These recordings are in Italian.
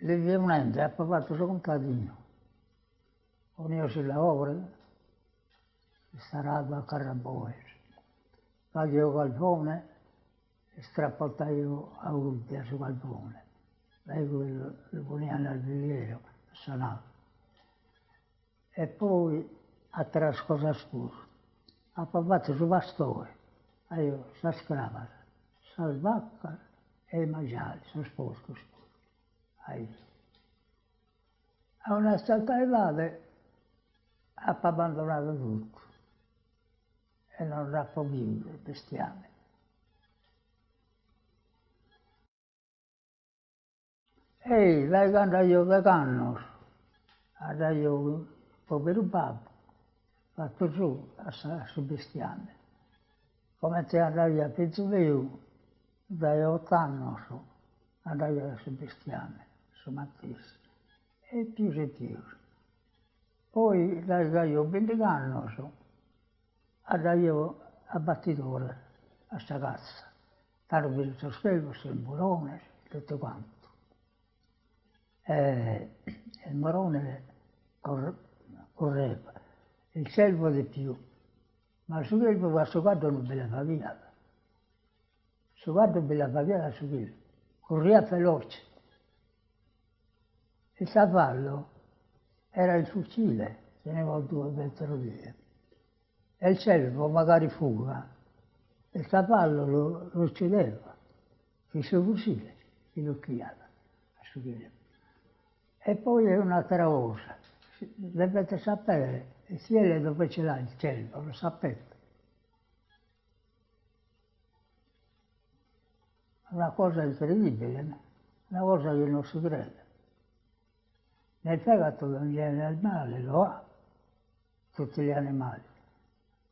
le violente ha fatto suo contadino. Ognuno si lavora, sarà a Carraboes. Paghi io galpone e strappata io a Ulpia su galpone. Lei lo poneva al viliero, a Sanà. E poi a trascorso scuro. Ha fatto su bastone. E io, sa scrava, sa vacca e i maiali, sono sposto. A una certa età ha abbandonato tutto e non ha più il bestiame. E lei quando io vegano, allora io, povero babbo, fatto su a bestiame. Come ti andai a Pizzolio, dai 8 anni su, andai a bestiame, su Mattis. E più e più. Poi dai io 20 anni su, andai io a battitore, a sta cazza. Tanto per il sostegno, il burone, tutto quanto. Il morone correva, il cervo di più, ma su quello questo guardo non ve la favia. Su guardo ve la favia su quello, corria veloce. Il cavallo era il fucile, teneva 2 metri via. E il cervo magari fuga, il cavallo lo uccideva, il suo fucile, lo occhiava a su quello. E poi è un'altra cosa, dovete sapere, il cielo dove ce l'ha il cervo, lo sapete. Una cosa incredibile, una cosa che non si crede. Nel fegato non viene il male, lo ha, tutti gli animali.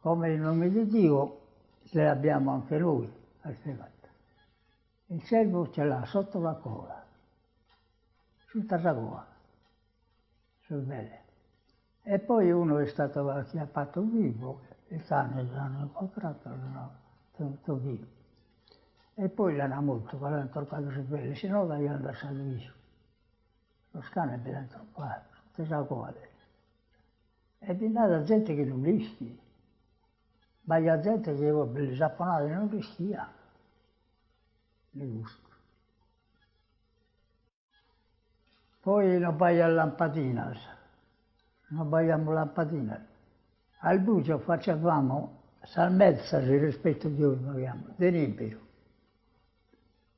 Come il nome di Dio ce l'abbiamo anche noi, al fegato. Il cervo ce l'ha sotto la coda. Tutta la gola, sul bene. E poi uno è stato acchiappato vivo, il cane l'hanno incontrato, l'hanno tenuto vivo. E poi l'hanno molto, l'hanno toccato sul bene, se no l'hanno andato via. Lo cane è ben troppato, tutta la gola. E di là la gente che non rischi, ma la gente che i giapponesi non rischia, le gusto. Poi non vai a lampadinas, non vogliamo lampadinas. Al buio facevamo salvezza rispetto a Dio, di libero.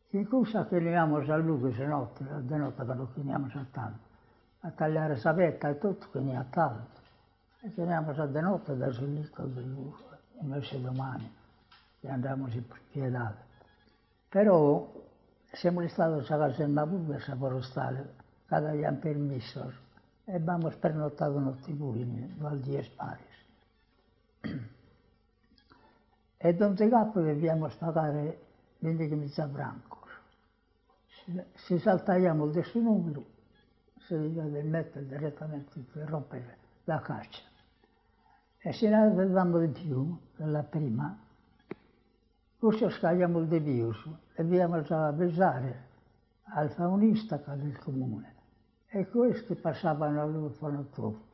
Che cosa teniamo a lui, se no, di notte che lo teniamo soltanto. A tagliare sapetta e tutto, quindi a tanto. E teniamo di notte da solito invece domani, che andiamo in piedade. Però siamo stati a casa in Mabuga, a Forostale, cada abbiamo permesso, e abbiamo pernottato notti pure in Val di Esparis. E donde capo dobbiamo pagare 20.000 francos. Se saltaiamo il suo numero, si deve mettere direttamente per rompere la caccia. E se ne avevamo di più, della prima, questo scagliamo di più, dobbiamo avvisare al faunista del comune. E questi passavano all'orfanotrofio.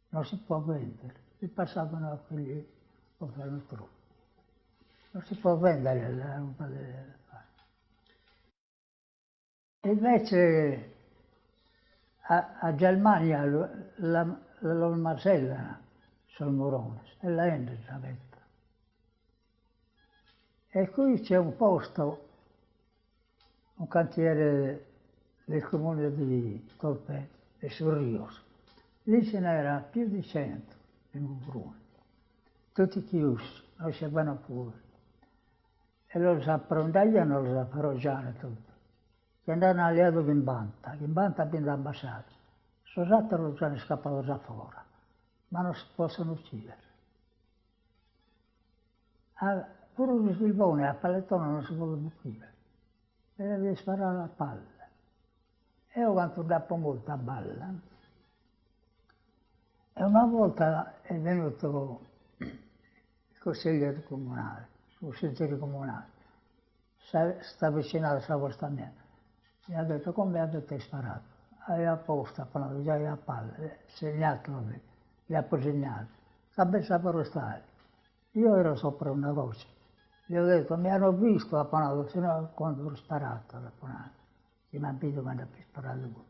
Non si può vendere, li passavano a quelli orfanotrofi. Non si può vendere la roba delle fare. Invece a Germania lo macellano sul morone, e la Elisabetta. E qui c'è un posto, un cantiere del comune di Tolpe, di Sorrios. Lì ce n'era più di 100 in un Brune, tutti chiusi, non si vanno pure. E lo approndavano, lo approggiavano tutto. Che andavano all'Edo in Banta per l'ambasciata. Sono altri sono scappati da fuori, ma non si possono uccidere. Pure il Silvone a Pallettone non si può uccidere, deve sparare a palle. E io quando dopo molto a balla, e una volta è venuto il consigliere comunale, sta vicino alla sua stamina. Mi ha detto come avete sparato? Aveva apposta, quando già a palle, segnato lì, li ha segnati. Sapeva per stare. Io ero sopra una voce. Gli ho detto, mi hanno visto a Panago, se no quando ho sparato a Panago. Si mi ha visto quando ha sparato lui.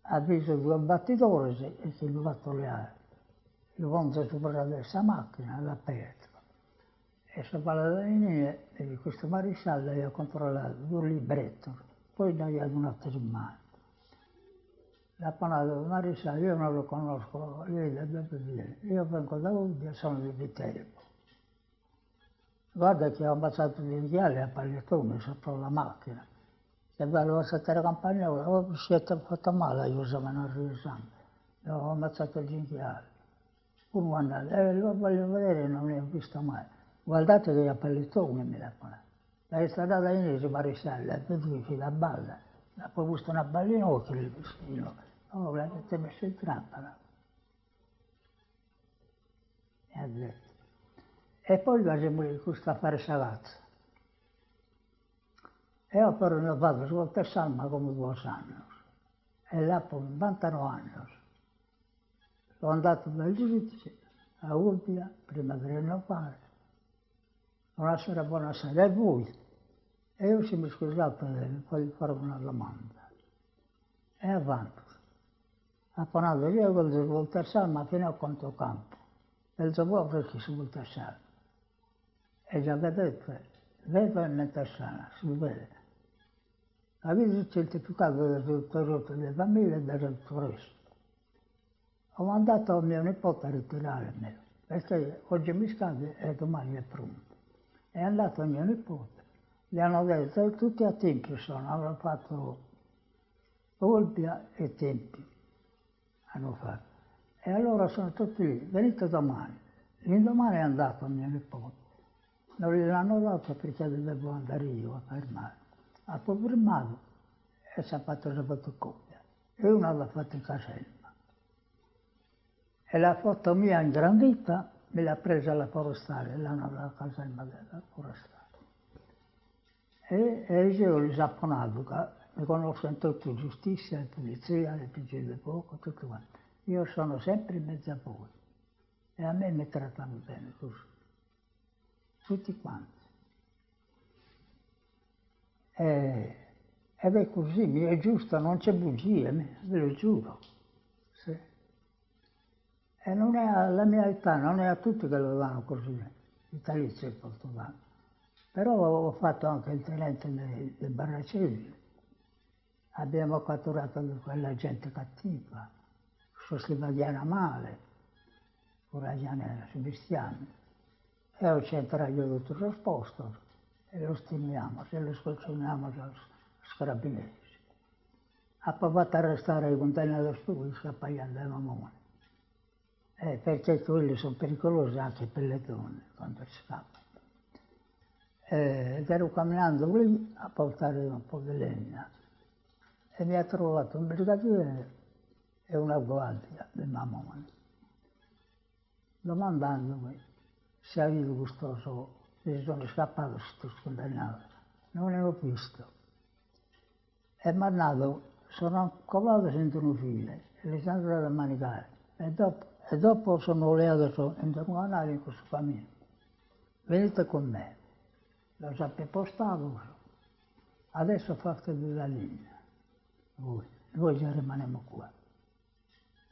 Ha visto due battitori e si è fatto le ali. Io quando sopra questa macchina, all'aperto. E sto parlando e questo maresciallo aveva controllato due libretti, poi ne aveva un altro in mano. L'ha parlato il maresciallo, io non lo conosco, io vengo da Ubbia, sono di Viterbo. Guarda che ho ammazzato degli viali a pagliattone sopra la macchina. Se volevo saltare la campagna, si è fatto male, io sono una risante. Ho ammazzato gli inghiali. Uno andava, lo voglio vedere, non ne ho visto mai. Guardate che a pagliattone mi l'ha fatto. La strada inizio maresciallo, e vedi la balla. Ha poi visto una ballina o che lì vicino. Oh, l'avete messo in trappola. Mi ha detto. E poi facciamo questo affare salazzo. E ho però mio padre svolta Salma come 2 anni. E là per 99 anni. Sono andato dal giudice a Ubbia, prima di rinnovare. Buonasera, buonasera. E voi? E io si mi scusate, voglio fare una domanda. E avanti. Ha parlato io con il svolta Salma fino a Controcampo. E il suo perché si svolta Salma. E già vedete, vedo in Mentasana, si vede. Avete il certificato del dottorato delle famiglie e del dottoresso. Ho mandato a mio nipote a ritirarmelo, perché oggi mi scade e domani è pronto. È andato a mio nipote, gli hanno detto tutti a Tempio sono, hanno fatto Olbia e Tempio, hanno fatto. E allora sono tutti lì, venite domani. L'indomani è andato a mio nipote. Non gliel'hanno dato perché dovevo andare io a firmare. Ha poi firmato e si è fatto la fotocopia. E una l'ha fatta in caselma. E la foto mia ingrandita me l'ha presa la forestale, l'hanno alla caselma della forestale. E io li saponato, mi conoscono tutti, giustizia, polizia, i vigili del fuoco, tutti quanti. Io sono sempre in mezzo a voi. E a me mi trattano bene così. Tutti quanti. Ed è così, mi è giusto, non c'è bugia, ve lo giuro. Sì. E non è alla mia età, non è a tutti che lo danno così, vitalizio in Portogallo. Però ho fatto anche il tenente dei Barracelli. Abbiamo catturato quella gente cattiva, Soslivagliana male, Coragliana bestiame. E ho centrato tutto il posto e lo stimiamo, se lo scolcioniamo a scarabinesi. Ha provato a arrestare i container studi scappando ai mamoni. Perché quelli sono pericolosi anche per le donne quando scappano. Ed ero camminando lì a portare un po' di legna e mi ha trovato un brigadiere e una guardia di mamoni. Domandandomi se avevo gustoso, se sono scappato questo condannato. Non ne ho visto. E mi hanno dato, sono collato senza un filo e li sono andato a manicare. E dopo sono leato in tribunale in questo cammino. Venite con me. Lo sapete postato. Adesso fate della linea. Noi già rimaniamo qua.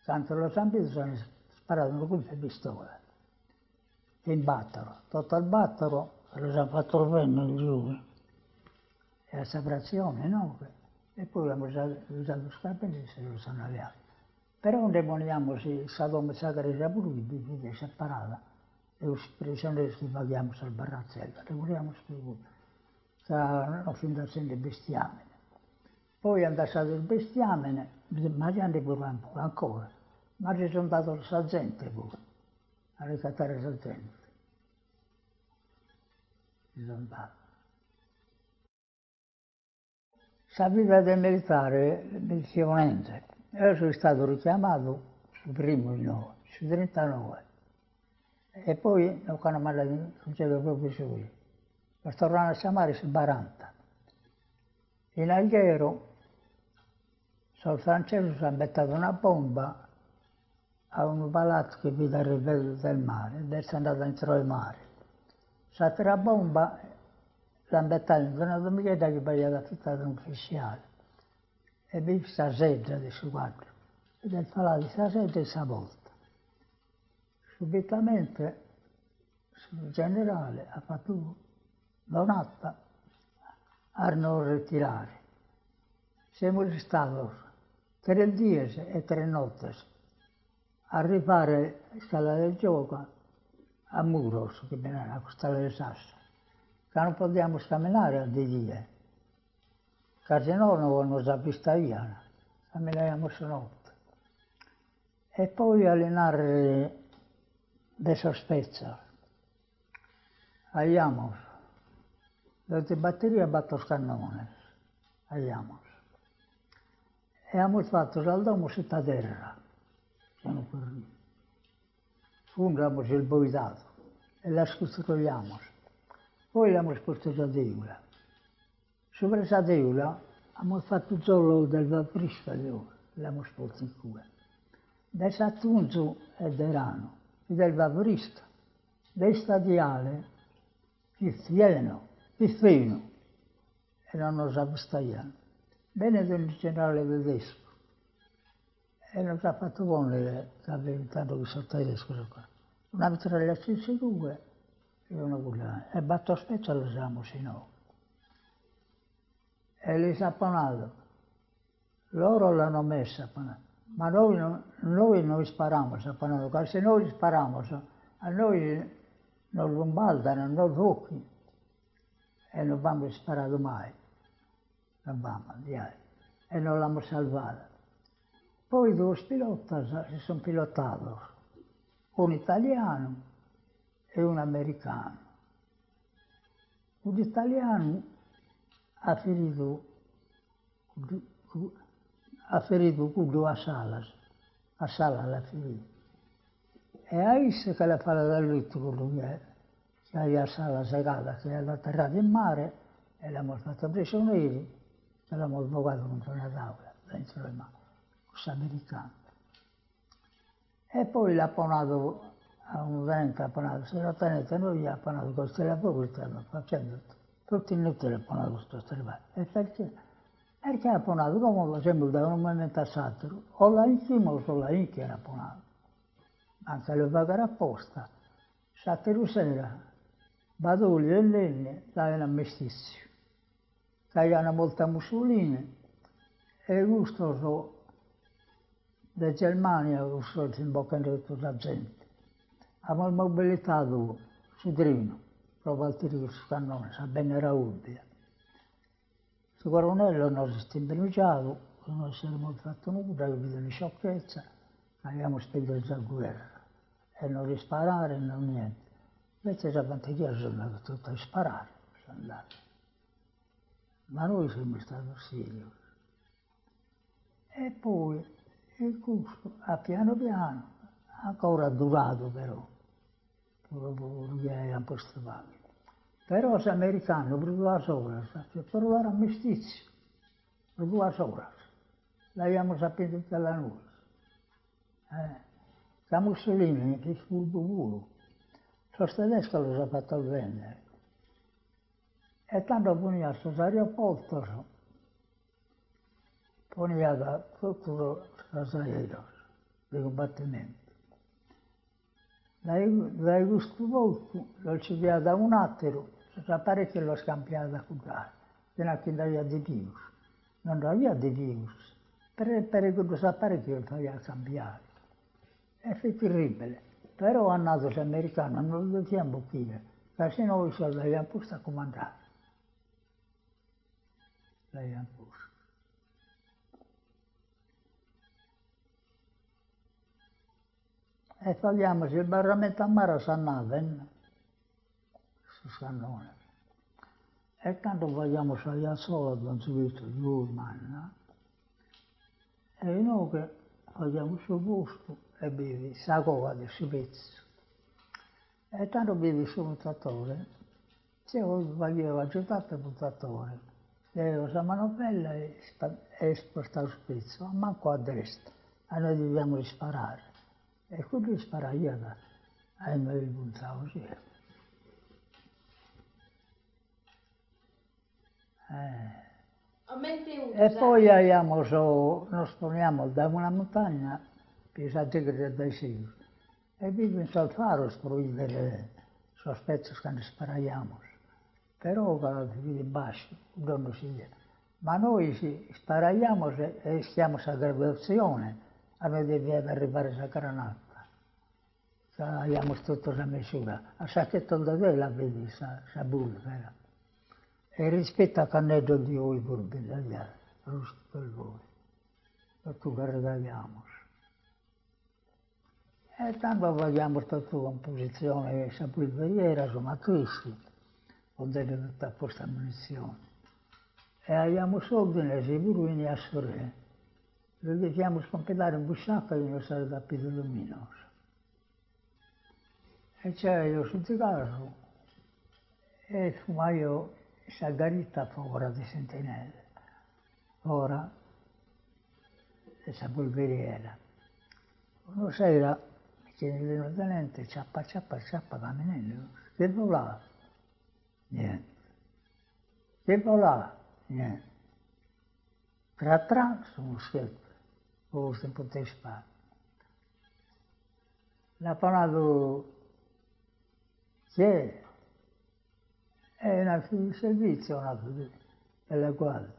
Tanto lo sapete, sono sparato con le pistole. In battero. Tutto il battero lo hanno fatto venire giù. E la separazione, no? E poi abbiamo usato scapelli e se lo sono alleati. Però non demoniamoci, Sadom Sagre Giabrudi, di separata, e i prigionieri che paghiamo sul barrazzello, demoniamoci più, non fin da sempre bestiamine. Poi è andato il bestiamine, ma gli hanno pure ancora, ma ci sono dato il sergente pure, a ricattare il sergente. Ci sono dato. Sa vita del militare, milizionente. Io sono stato richiamato sul 1° sul 39. E poi non hanno mandato, succede proprio su. Per tornare a chiamare sul 40. In Alghero, il francese si è mettato una bomba a un palazzo che vede il livello del mare, ed è andato dentro il mare. Stata la bomba, l'ha mettata in una domenica che poi era affittata un ufficiale. E vi sta seggia di su quattro. Ed è parlato di sta seggia e sta volta. Subitamente il generale ha fatto un'atta a non ritirare. Siamo stati 3 giorni e 3 notti a rifare la scala del gioco a Muros, che era la Costa del Sasso, che non potevamo camminare di dia, perché se no non ci avvistavano, camminavamo su notte. E poi allenare le sospezze. Abbiamo 2 batterie batto cannone, abbiamo. E abbiamo fatto dal domo sotto terra, siamo corriti. Fundamos il boidato e la costruiamo. Poi l'abbiamo spostato a Deula. Sopra questa Deula abbiamo fatto solo del vaporista, l'abbiamo spostato in cura. Del Sattunzo e del Rano, e del vaporista, del stadiale, più pieno, più fino, e non lo sapevano. Bene del generale tedesco. E non ci ha fatto buone, tanto che sono tedesco qua. Una mitragliatrice C2 e una quella. E batto spezzo lo siamo sino. E li saponato. Loro l'hanno messa, ma noi non spariamo saponato, perché se noi spariamo, a noi non bombardano, non tocchi. E non abbiamo sparato mai. Non abbiamo, e non l'hanno salvata. Poi 2 piloti si sono pilotati, un italiano e un americano. L'italiano ha ferito con 2 Salas, a Sala l'ha ferito. E a Issa che l'ha fatto da lutto con lui, che aveva Sala segata, che era atterrato in mare, e l'abbiamo fatto prigionieri, e l'abbiamo avvocato contro una tavola, dentro il mare. Americano. E poi l'ha apponato a un tenente, se lo tenete noi gli ha apponato queste la pulita, facendo tutti inutili apponato questo strabale. E perché? Perché ha apponato, come sempre da un momento all'altro, o là in cima o là in che era apponato. Anche lo pagare apposta. Satero sera, Badoli e Lenni l'avevano mestizio. Avevano molta Mussolini e gustoso da Germania, gustoso in bocca di tutta la gente. Abbiamo mobilitato su Drino, proprio al tiro su cannone, sa bene era Ubbia. Il coronello non si è imbrigliato, non si è fatto nulla, che di sciocchezza, abbiamo spento già guerra. E non risparare, non niente. Invece la fanteria sono andati tutti a sparare, sono andati. Ma noi siamo stati seriosi. E poi il gusto, a piano piano, ancora durato però, perché erano postati. Però gli americani, per 2 ore, per loro armistizio, per 2 ore, l'abbiamo saputo tutta la notte. La Mussolini, che fu il bubulo, lo tedesco lo ha fatto vendere. E tanto poneva sul aeroporto, poneva da tutto gli aerei di combattimento. Dai questo volto lo ci via da un attimo, sapere che lo scambiava da curare, fino a che non aveva di virus. Non aveva di virus, per quello sapere che lo faceva cambiare. E fu terribile. Però hanno dato gli americani, non lo diciamo qui, perché se no i soldi l'abbiamo posto a comandare. L'abbiamo posto. E togliamoci il barramento a mare a San Naven, su Cannone. E tanto vogliamo salire solo da un subito giù in manna. E noi che vogliamo sul posto e bevi sa cova di subizio. E tanto bevi sul muttatore, se voglio aggiustato il muttatore. Avevo la manovella e spostavo spezzo, a manco a destra, e noi dobbiamo sparare. E quindi sparava, e mi ripuntavo così. E poi nos poniamo da una montagna, che sa tigre dai siglos, e viven saltaros por vedere sospetti quando sparaiamo. Però di basso, non si vede. Ma noi sparaiamo e stiamo a graduazione, a noi deve arrivare la granata. Abbiamo tutto la misura. A sacchetto da te la vedi, sa bulvera. E rispetto a Canneggio di voi pure, giusto per voi. E tu guardiamo. E tanto vogliamo tutta composizione, questa polveriera, insomma, tristi, con delle tutta questa munizione. E abbiamo soldi nei sicuri a sorelle. Lo dobbiamo scompilare in busciacca e non sarà più luminoso. E c'era io sul caso e fumaio Salgarita fuori di Sentinelle. Ora, questa polveriera. Una sera, mi chiede il tenente, ciappa, camminando. Che volà? Niente. Che volà? Niente. Tra, sono scelto. O se potevi fare. L'ha parlato, c'è. È un servizio della guardia.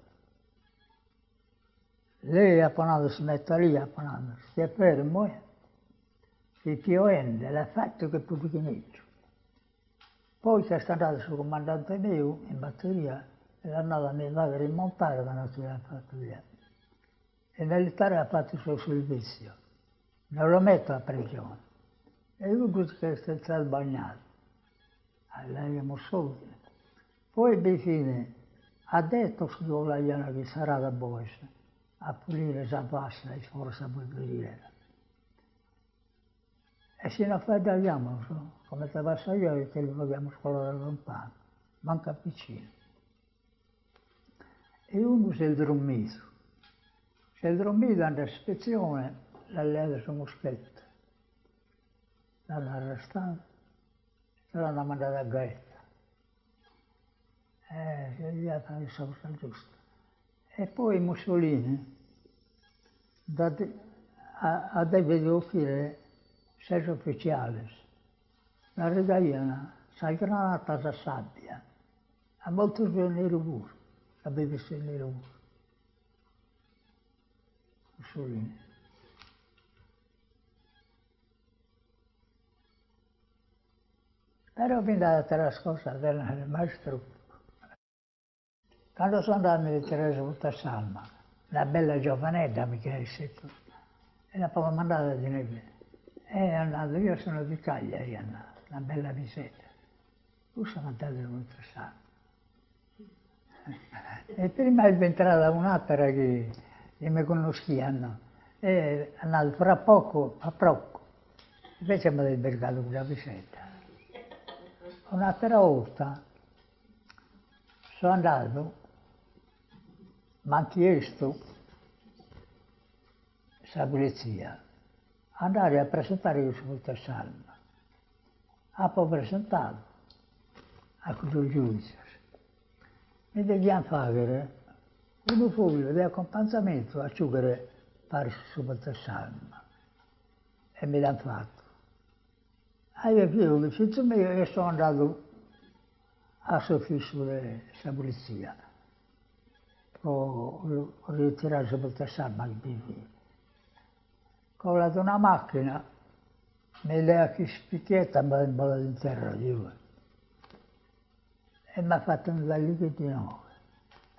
Lei ha parlato, si mette lì a parlare, si è fermo, si piovende, l'ha fatto che pochino. Poi c'è stato il comandante mio in batteria e l'ha andato a mi rimontare quando si era fatto via. E il militare ha fatto il suo servizio, non lo metto a prigione. E lui che è stato bagnato. L'abbiamo soldi. Poi alla fine ha detto che voleva che sarà da Bois a pulire la pasta e forse a polveriera. E se ne affidiamo, come te va a io che lo vogliamo scolare lontano, manca piccino. E uno si è dormito. Si è dormito all'ispezione, la leva su moschetto. L'hanno arrestato, e l'hanno mandato a Gaeta. Gli ha fatto la cosa giusta. E poi Mussolini deve offrire 6 ufficiali. La regagliano, sai granata da sabbia. A molti giorni pure, aveva il nero pure. Mussolini. Però fin dalla scorsa del maestro. Quando sono andato a militare a Salma, una bella giovanetta mi chiese, e la poi mandata di neve. È andato, io sono di Cagliari, è andato, una bella visita. Tu sei andato a Salma. E prima è entrata un'altra che mi conoscevano, e è andato fra poco, invece mi ha albergato quella visita. Un'altra volta sono andato, mi ha chiesto la polizia andare a presentare il suo Salma. Ha poi presentato a questo giudice. Mi dobbiamo fare un foglio di accompagnamento a giocare per il suo Salma. E me l'hanno fatto. Io più, io sono andato a soffisso della polizia. Ho ritirato il Salma che vive. Ho dato una macchina, me l'ha spicchietta, ma in bolla di terra io. E mi ha fatto un vaglio di nuovo.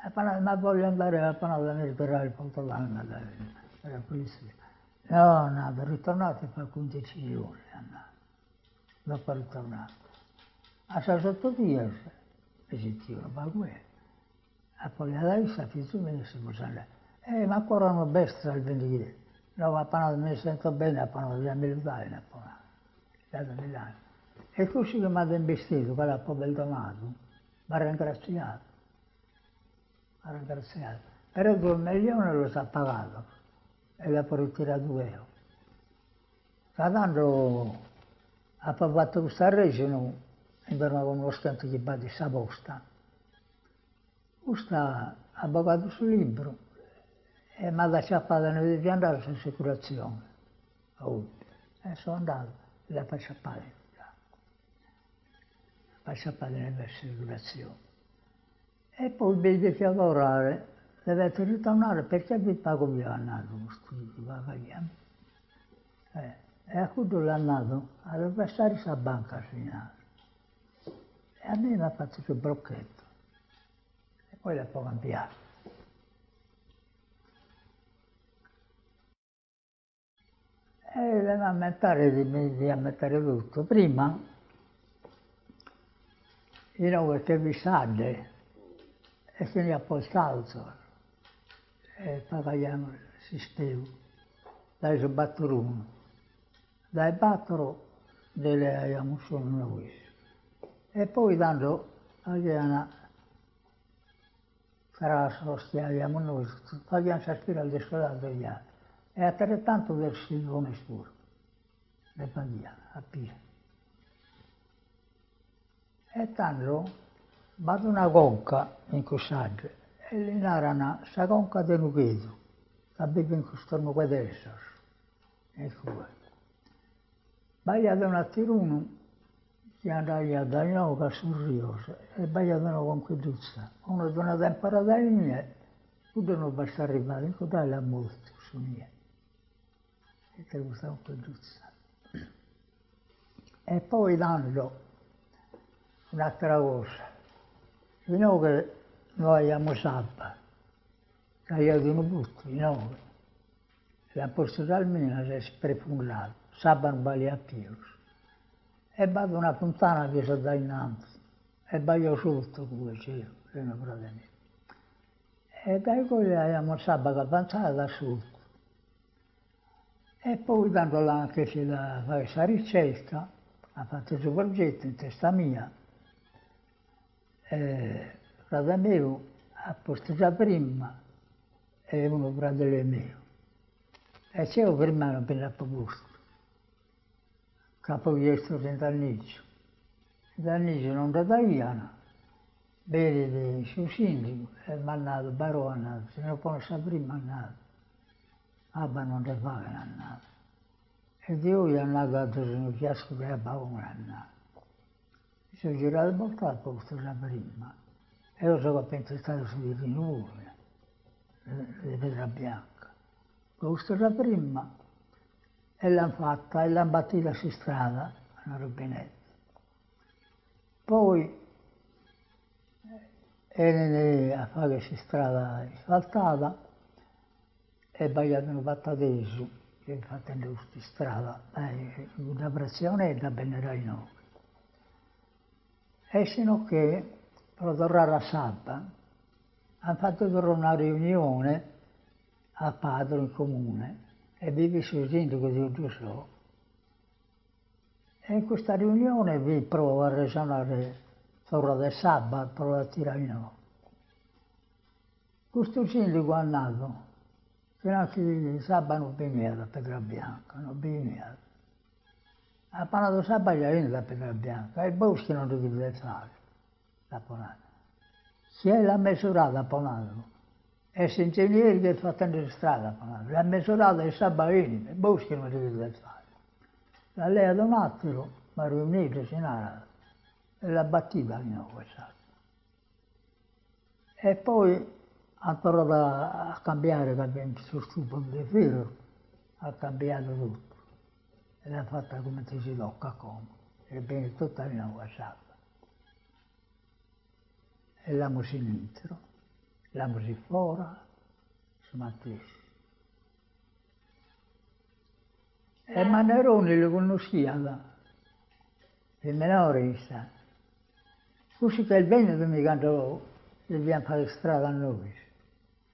E poi, ma voglio andare a ritirare il pantalone dalla polizia. No, no, ritornato per 15 giorni, dopo ritornato. A 6 giorni, posizione, ma quello. E poi adesso ha fatto benissimo, ma ancora una bestia al venire. No, ma appena mi sento bene, appena via militare, appena. Stato a Milano. E così che mi ha investito, quello un po' del donato, mi ha ringraziato. ha ringraziato. Però 2 milioni lo si è pagato e l'ha pure tirato 2 euro. Tanto ha fatto questa regione, intorno con uno scantto che va di questa posta. Questo ha pagato sul libro e mi ha lasciato di andare all'assicurazione. E sono andato e la faccio appare. Faccio appare nell'assicurazione. E poi vedi che lavorare, dovete ritornare perché vi pago via l'anno, la paghiamo. E a cui l'anno a rovesciare questa banca finale. E a me mi ha fatto il brocchetto. E poi l'ha poi cambiato. E devo ammettere di ammettere tutto. Prima, io che vi sade, e se ne ha postato, e paghiamo si spiego, dai su battere uno, dai battere delle abbiamo solo noi, e poi tanto paghiamo, sarà la sosta abbiamo noi, paghiamo sempre al desolato gli altri, e altrettanto del silone scuro, le paghiamo a pieno. E tanto vado una conca in Cussaggio e lì narrano questa conca di Nughedo, che vive in questo nuovo adesso. Ecco. Sbagliato un attiruno, si andai a Dagnoca sul Rio e sbagliato con quell'uzza. Uno di una temporata mia, tutto non basta arrivare, in cotale la morte su mia. E te gustavo quell'uzza. E poi dando un'altra cosa. Fino che noi abbiamo sabba, tagliato un butto, no? La posto dal mino si è sprefundato, sabba non vale più. E vado una puntana che si dà innanzi, e vaglio sotto come c'era, prima frate mio. E dai quelli abbiamo sabba che avanzava da sotto. E poi tanto là che c'è da fare questa ricerca, ha fatto il suo progetto in testa mia, frate mio ha posto già prima e uno fratello mio. E c'è prima non appena posto. Capo chiesto dall'inizio. Dall'inizio non da tagliano, vedi sul sindaco e mi ha dato barone, se non conosce prima è nato. Abba non te fa che è nato. E di lui è nato un fiasco di abba come è nato. Mi sono girato e portato posto già prima. E io sono pensato su di nuove, di Pedra Bianca. Posto già prima e l'hanno fatta e l'hanno battita su strada, una rubinetta. Poi a fare questa strada asfaltata e sbagliato fatta adesso, che è fatta in questa strada, una pressione e da Benerai no. E sino che, per tornare a Sabba, hanno fatto una riunione a Padre in comune e vive sul sindaco di Giusto. E in questa riunione vi provo a ragionare sopra del sabato, provo a tirare in no. Questo sindaco è nato, fino a che sabato non veniva da Pedra Bianca, non veniva. Ha parlato sabato e viene da Pedra Bianca, e il bosco non lo deve fare, da Ponato. Si è la misurata a Ponato, e se ingegneri che fa tante strade a Ponato, la misurata è sabato e viene, il bosco non lo deve fare. La lei ad un attimo, ma riunito si narra, e l'ha battita di nuovo questa. E poi ha provato a cambiare, il suo stupo di filo, ha cambiato tutto. E l'ha fatta come si tocca come, e bene tutta di nuovo questa. E l'hanno sinistro, l'hanno si fuori, smattesi. E Manneroni lo conosceva, il minore sta. Così che il Veneto mi cantò, dobbiamo fare strada a noi.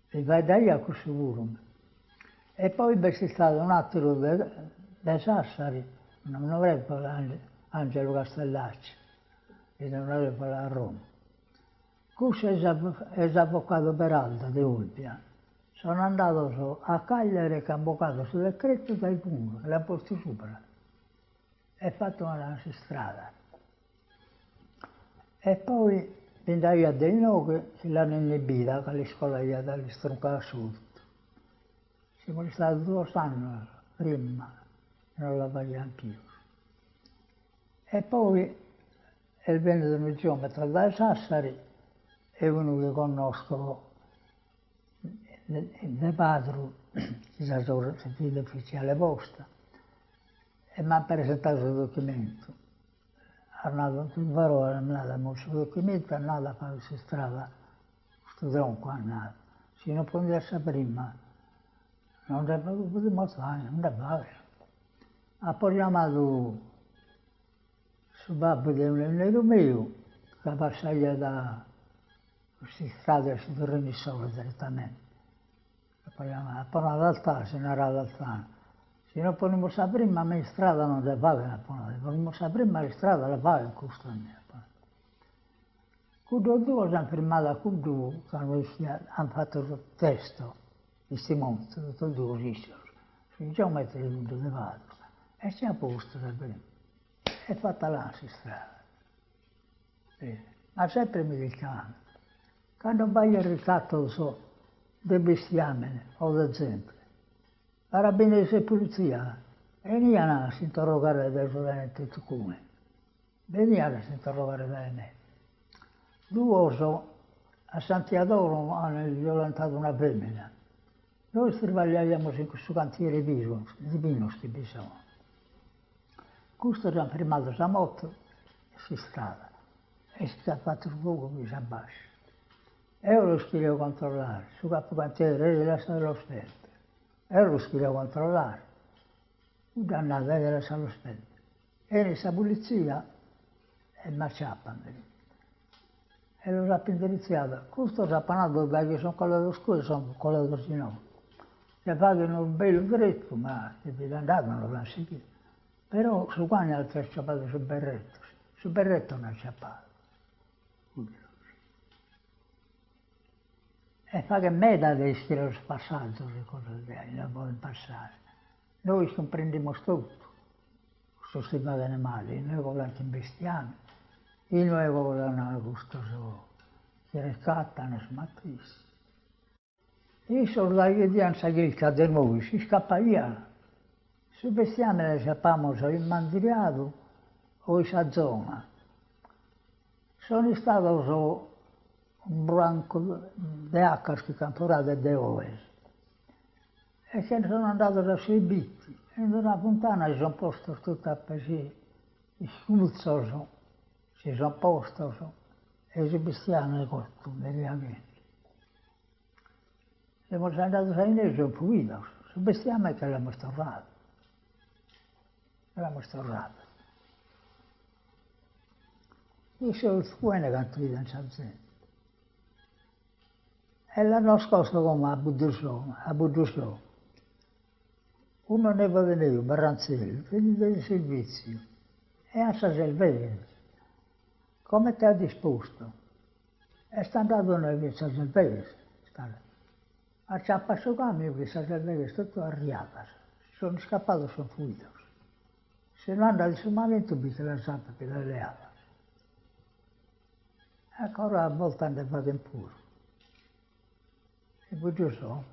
E vai da lì a questo volume. E poi c'è stato un altro da Sassari, non avrebbe Angelo Castellacci, e non avrebbe a Roma. Questo è l'avvocato Peralta di Olbia. Sono andato a Cagliari e convocato sul decreto dai comuni, l'ha posto sopra e fatto una strada. E poi andai a dei che l'hanno inibita, che le scuole gli hanno stroncato sud. Siamo stati 2 anni prima, non la vogliamo più. E poi è venuto un geometra da Sassari, è uno che conosco, De Padro, che è stato sentito ufficiale posta, e mi ha presentato il documento. È andato in parola, è andato a mostrare il documento, è andato a fare questa strada, questo tronco è andato. Se non potesse prima, non potevo fare, non ne fare. Ha poi chiamato il babbo di un nero mio, che passava da queste strade su terreni soli direttamente. E poi chiamato, poi ad Altà, se n'era ad Altà. Se non potevamo sapere prima, a me strada non si paga, potevamo sapere prima la strada la paga in questo anno. Quando due hanno firmato con due, hanno fatto il testo, questi monti, tutti e due esistono. Sui geometri di De Padro. E si è posto da prima. È fatta là la strada. Ma sempre mi dicevano, quando vai al ritratto del bestiame o del gente, carabinieri e polizia, e venivano a interrogare dai studenti come. Venivano a interrogare da me. Due a Santiadoro hanno violentato una femmina. Noi travagliavamo in questo cantiere di Pinos che diciamo. Questo ci ha fermato la moto e si strada. E si è fatto il fuoco qui a basso. E io lo schievo controllare, su capo cantiere e lasciato l'ospedale. E io lo schievo controllare. Un dannato e lasciato l'ospedale. E inizia la polizia e mi acciappano. E lo ha indirizzata. Questo sapanato perché sono quello dello scuola, sono quello del ginocchio. Se pagano un bel dritto, ma se vi andate non lo lasci più. Però su qua ne ha acciappato sul berretto non ha acciappato. E fa che meta di lo spassato, le cose non vogliono passare. Noi comprendiamo tutto, questo si pagano male, noi vogliamo investiamo, e noi vogliamo questo che riscattano, smattissimo. I soldati di Ansagilca di noi si scappa via. Se vestiamo le sappiamo in Mandriato o in sa zona. Sono stato un branco di acqua che cantorate di Oves. E se ne sono andato da sui bitti. E in una puntana si sono posto tutta così, sculuzzoso, si sono posto e si vestiamo le costume, via che. Siamo andati a Inese e fuito, se vestiamo che l'abbiamo stornato. L'abbiamo stornato. Io sono buono canto di danza. E l'hanno scosso come a Budusò. Uno ne va venuto, Barranzelli, finito di servizio, e a Saselvese. Come ti ha disposto? E sta andato nel Saselvese. A Ciappasso cambio che Saselvese è tutto arriato. Sono scappato, sono fuito. Se non anda il somamento, bisogna la zappa che la leava. Ancora a volte andava in puro. E poi giusto.